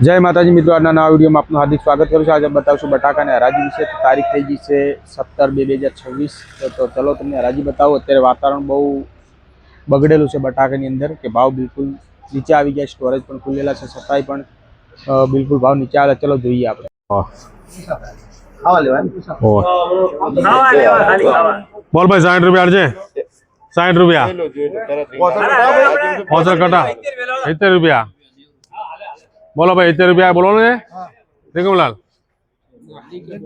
जय माताजी मित्रों, आज नवा वीडियो में आपનું हार्दिक स्वागत करूँ। आज बताऊँ बटाकाने हराजी विषे। तारीख थी गई है 17/2/2026। तो चलो तमने हराजी बताऊँ। अत्यारे वातावरण बहु बगड़ेलू है बटाकानी अंदर के भाव बिल्कुल नीचे आ गया। स्टोरेज पण खुलेला है, छतांय पण बिल्कुल भाव नीचे आवे। चलो जोईए आपणे। बोल भाई 60 रुपया अर्जे 60 रुपया 70 कटा 70 रुपया बोलो भाई 70 रुपया बोलो ने देखो लाल 71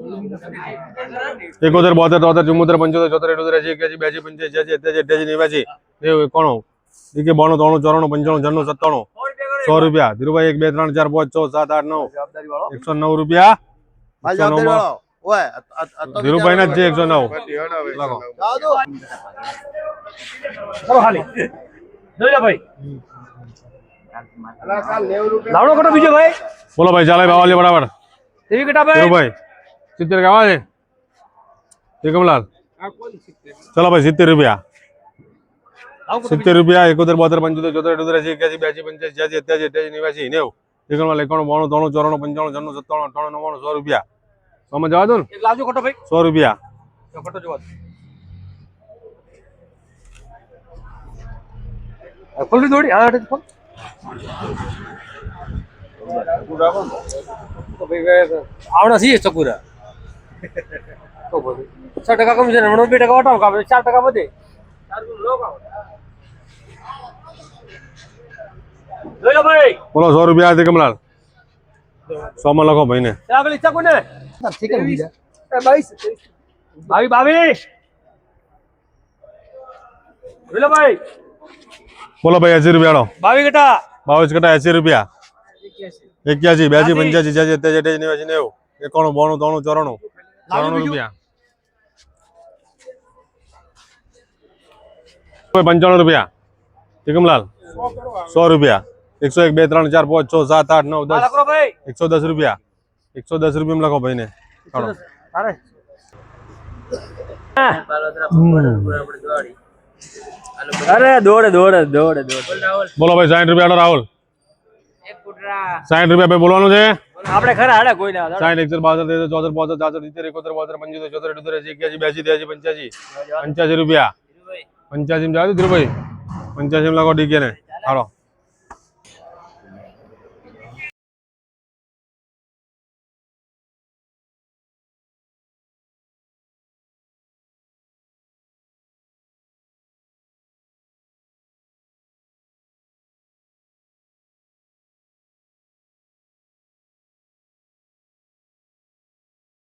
72 73 74 75 81 82 85 86 87 88 89 91 92 93 94 95 96 97 100 रुपया धीरू भाई 1 2 3 4 5 6 7 8 9 109 रुपया धीरू भाई ना जे 109 लगो चलो खाली ले लो भाई लावड़ो कटो बीजो भाई बोलो भाई चाले भाव ले बराबर टीवी कटा भाई धीरू भाई 70 का आवाज है कमलाल चलो भाई 70 रुपया 70 रुपया 71 72 75 74 81 82 85 86 87 88 89 91 91 92 93 94 95 96 97 98 99 100 रुपया समझ जावा दो एक लावજો कटो भाई 100 रुपया कटो जो खोल दी थोड़ी हां खोल तो भाई आवड़ा सी चकुरा तो बोल 100 टका कमीशन हमणो 2 टका वटाव का 4 टका વધે 4 लोग आओ ले लो भाई बोलो 100 रुपया दे कमलाल 100 में लखो भाई ने આગળ ઈચ્છા કોને ठीक है 22 22 ले लो भाई बोलो भाई 80 रुपया लो 22 कटा 22 कटा 80 रुपया 81 82 85 86 87 88 89 91 92 93 94 रुपया 95 रुपया टिकमलाल 100 रुपया 101 2 3 4 5 6 7 8 9 10 लखो भाई 110 रुपया 110 रुपया में लखो भाई ने अरे अरे दौड़े दौड़े दौड़े दौड़े बोलो भाई 60 रुपया राहुल 60 रुपया भाई बोलवानु छे આપણે ખરા હાડે કોઈ ના 60 61 62 63 64 65 73 72 75 82 83 84 85 रुपया 85 में जाओ धीरू भाई 85 में लगाओ डीके ने हालो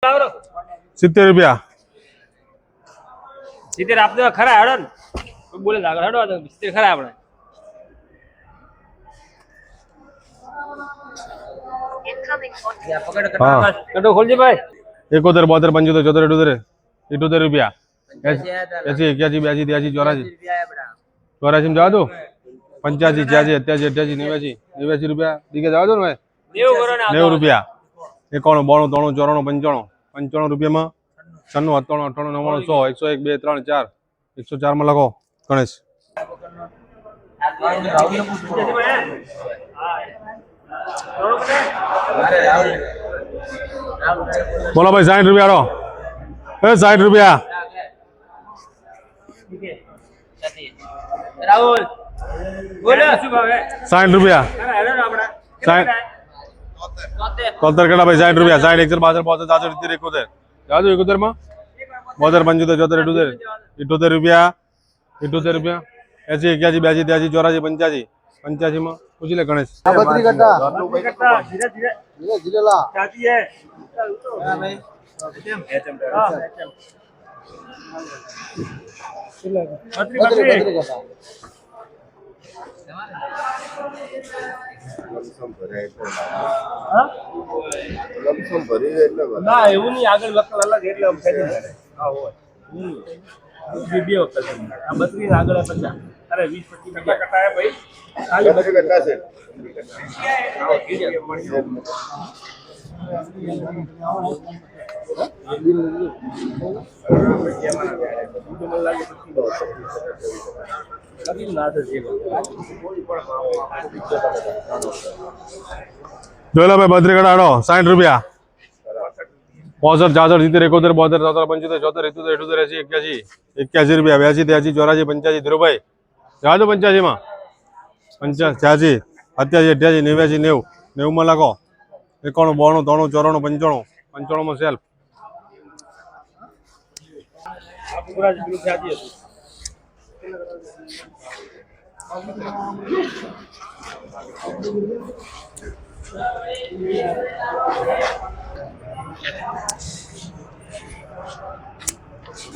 લાવરો 70 रुपया 70 આપને ખરા હાડો ને કોઈ બોલે લાગે હાડો 70 ખરા આપણે हां કટો ખોલજે ભાઈ 71 72 75 74 78 रुपया 80 81 82 83 84 में जाओ दो 85 86 88 88 89 89 रुपया डीके जाओ दो ने 90 કરો ને 90 रुपया 91 92 93 94 95 95 रुपया में 96 98 98 99 100 101 2 3 4 104 में लगो गणेश बोलो भाई 60 रुपया रो 60 रुपया રાહુલ બોલો શું ભાવે 60 रुपया ખરા હાડો ને આપણે 60 73 कटा भाई 60 रुपया 60 162 62 73 71 जाओ 71 में 72 75 74 78 रुपया 78 रुपया 80 81 82 83 84 85 85 में पूछ ले गणेश बकरी कट्टा ધીરે ધીરે धीरे धीरे ला ચાચી હે હા ભાઈ बकरी कट्टा ના એવું નહીં આગળ વકલ અલગ એટલે આમ ફેરી જાય હા હોય બે વકલ આ 32 આગળ 50 અરે 20 25 ટકા કટાય ભાઈ ખાલી 32 કટા છે જોઈ લો ભાઈ બત્રી કડા હાડો 60 રૂપિયા 65 66 70 71 72 73 75 74 78 81 રૂપિયા 82 83 84 85 ધીરુભાઈ જાજો 85 માં 85 86 88 88 89 90 માં લખો 91 92 93 94 95 95 માં સેલ્ફ પૂરા જેટલું ખ્યાતિ હતું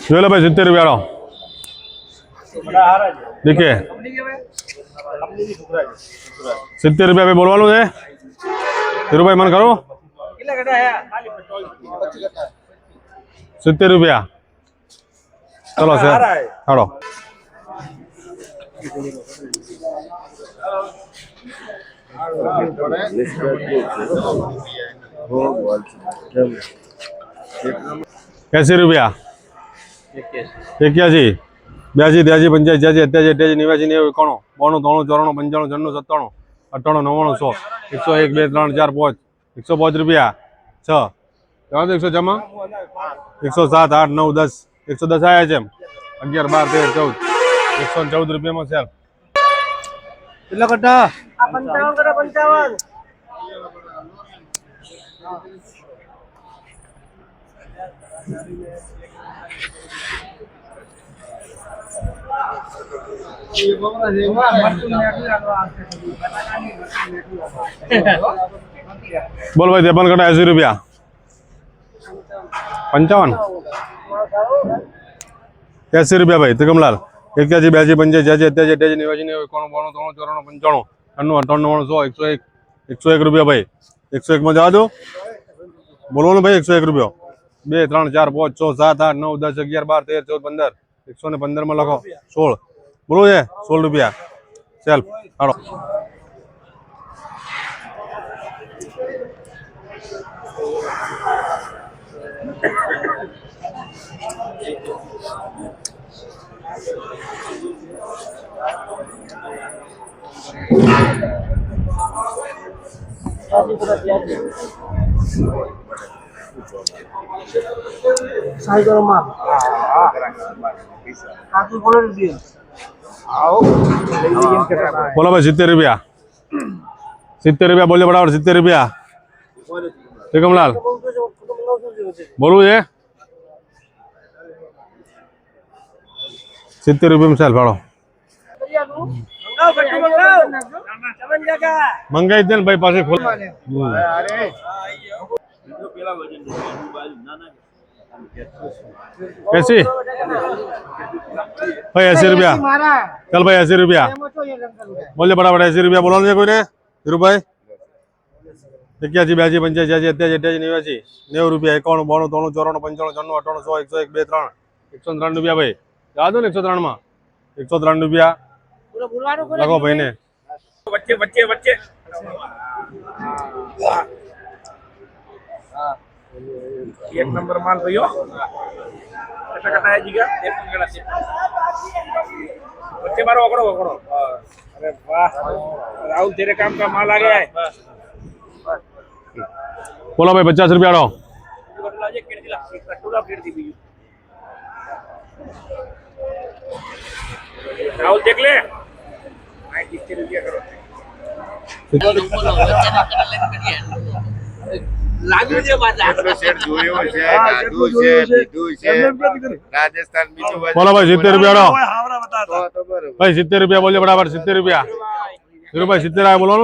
જોઈ લો ભાઈ 70 રૂપિયા બડા હારા છે દેખે કંપની છોકરા છે 70 રૂપિયા ભાઈ બોલવાનું છે ધીરુભાઈ મન કરો કેટલા કટા હે ખાલી 25 70 રૂપિયા ચલો સર હાડો ₹80 રૂપિયા 81 82 83 85 86 87 88 89 91 92 93 94 95 96 97 98 99 100 101 2 3 4 5 105 રૂપિયા 6 107 જમા 107 8 9 10 110 આયા છે 11 12 13 14 114 રૂપિયામાં સેલ કેટલા કટા 55 કટા 55 બોલ ભાઈ 53 કટા 80 રૂપિયા 55 80 રૂપિયા ભાઈ ત્રિકમલાલ 81 82 85 86 87 88 89 રૂપિયા ભાઈ 101 માં જવા દો બોલવાનું ભાઈ 101 રૂપિયા 2 3 4 5 6 7 8 9 10 11 12 13 14 15 115 માં લખો 16 બોલો છે 16 રૂપિયા સેલ્ફ હાલો બોલો ભાઈ 70 રૂપિયા 70 રૂપિયા બોલે બરાબર 70 રૂપિયા ત્રિકમલાલ બોલવું છે 70 રૂપિયા સેલ ભાડો મંગાઈ દે ને ભાઈ પાસે ખોલ कैसी भाई 80 रुपया चल भाई 80 रुपया बोलिए बड़ा बड़ा 80 रुपया बोला कोई ने धीरू भाई 81 82 85 86 87 88 90 रुपया 91 92 93 94 95 96 98 100 101 2 3 103 रुपया भाई जा दो ने 103 में 103 रुपया लगो भाई ने बच्चे बच्चे बच्चे एक नंबर माल भैया कैसा कटा है जीगा एक नंबर से बच्चे मारो पकड़ो पकड़ो अरे वाह राहुल तेरे काम का माल आ गया है बोलो भाई 50 रुपया लो राहुल देख ले रुपया करो लागू जे बाजार શેર જોયો છે દાદુ છે બીજુ છે રાજસ્થાન બીજું बोलो भाई 70 रुपया लो हावड़ा बता તો બરોબર भाई 70 रुपया बोलिए बराबर 70 रुपया धीरू भाई 70 आया बोलो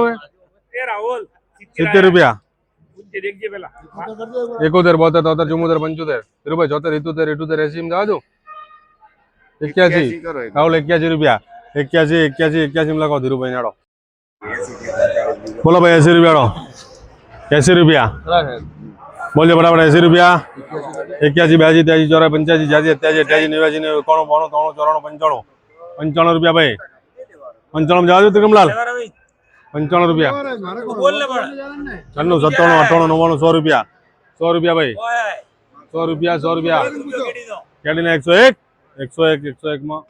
ए राहुल 70 रुपया मुझे देखिए पहला 71 72 73 74 75 धीरू भाई 74 78 78 80 में जा दो 81 કરો राहुल 81 रुपया 81 81 81 में लगाओ धीरू भाई नाड़ो बोलो भाई 80 रुपया लो 80 रुपया बोलिए बराबर 80 रुपया 81 82 83 84 85 86 87 88 89 91 92 93 94 95 95 रुपया भाई 95 में जा दो त्रिकमलाल 95 रुपया बोल ले बड़ा 96 97 98 99 100 रुपया 100 रुपया भाई 100 रुपया 100 रुपया કેડીને 101 101 101 માં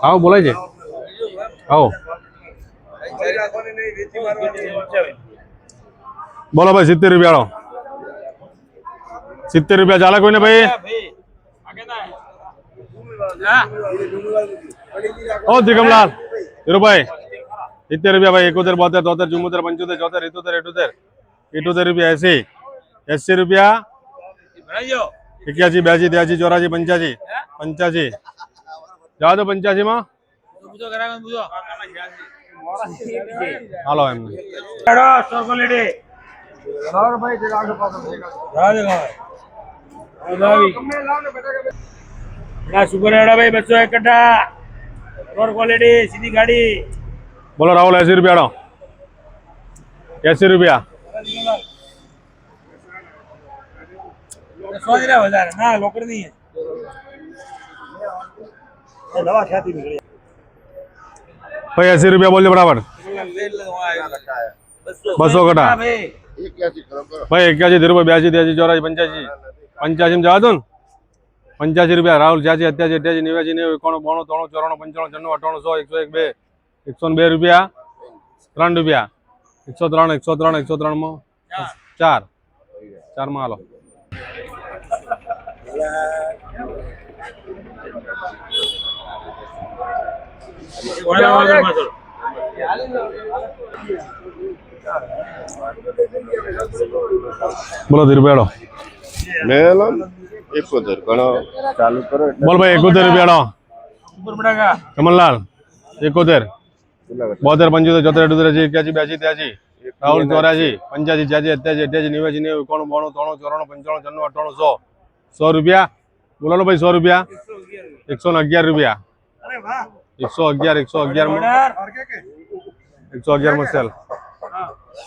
આવો બોલાય છે આવો બોલો ભાઈ 70 રૂપિયા 70 રૂપિયા ચાલે કોઈને ભાઈ ઓ દિગમલાલ ધીરુભાઈ 70 રૂપિયા ભાઈ 71 72 73 74 75 78 રૂપિયા 80 રૂપિયા 81 82 83 84 85 85 જાઓ તો 85 માં હાલો એમ સુપર હેડા ભાઈ 201 કટ્ટા રોડ ક્વોલિટી સીધી ગાડી બોલો રાહુલ 80 રૂપિયા 80 રૂપિયા સોદરા વધારે ના લોકર નહીં દવા ખ્યાતિ નીકળી ભાઈ 80 રૂપિયા બોલજો બરાબર 200 કટા ભાઈ 81 ધીરુભાઈ 82 83 84 85 85 જવા દો ને 85 રૂપિયા રાહુલ 86 88 89 91 92 93 94 95 96 101 2 102 રૂપિયા 3 રૂપિયા 103 માં 4 માં હાલો બોલો ધીરુભાઈ મેલમ 71 ઘણો ચાલુ કરો એટલે બોલ ભાઈ 71 રૂપિયા સુપર બટાકા કમલલાલ 71 72 75 74 81 82 83 રાહુલ 84 85 86 87 88 89 91 92 93 94 95 96 97 98 100 રૂપિયા બોલો લો ભાઈ 100 રૂપિયા 111 રૂપિયા 111 માં 111 માં સેલ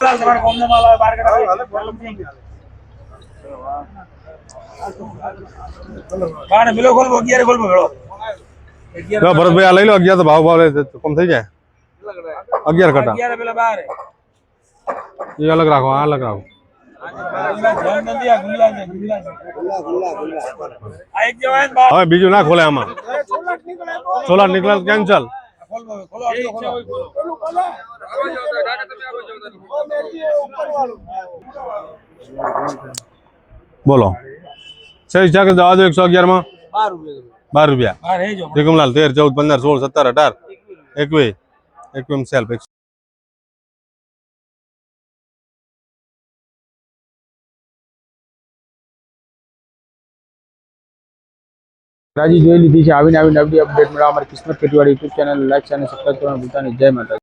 તમારા કોમનો માલ આવે 12 કટા બાર મિલો ખોલવો 11 ખોલવો ભેળો લો ભરતભાઈ આ લઈ લો 11 તો ભાવ કમ થઈ જાય 11 કટા 11 પેલા 12 એ અલગ રાખો આ અલગ રાખો આ એક જવાન બાર હવે બીજું ના ખોલે આમાં 16 નીકળે કેન્સલ બોલો સહી ચાકર જવા દો 111 માં 12 રૂપિયા બાર હે જો દિગમલાલ 13 14 15 16 17 18 21 સેલ્ફ રાજી જોઈ લીધી છે આવીને નવી અપડેટ મેળવવા અમારી કિસ્મત ખેતીવાડી યુટ્યુબ ચેનલ લાઈક અને સબસ્ક્રાઇબ કરવાનું ભૂલતા નહીં. જય માતા.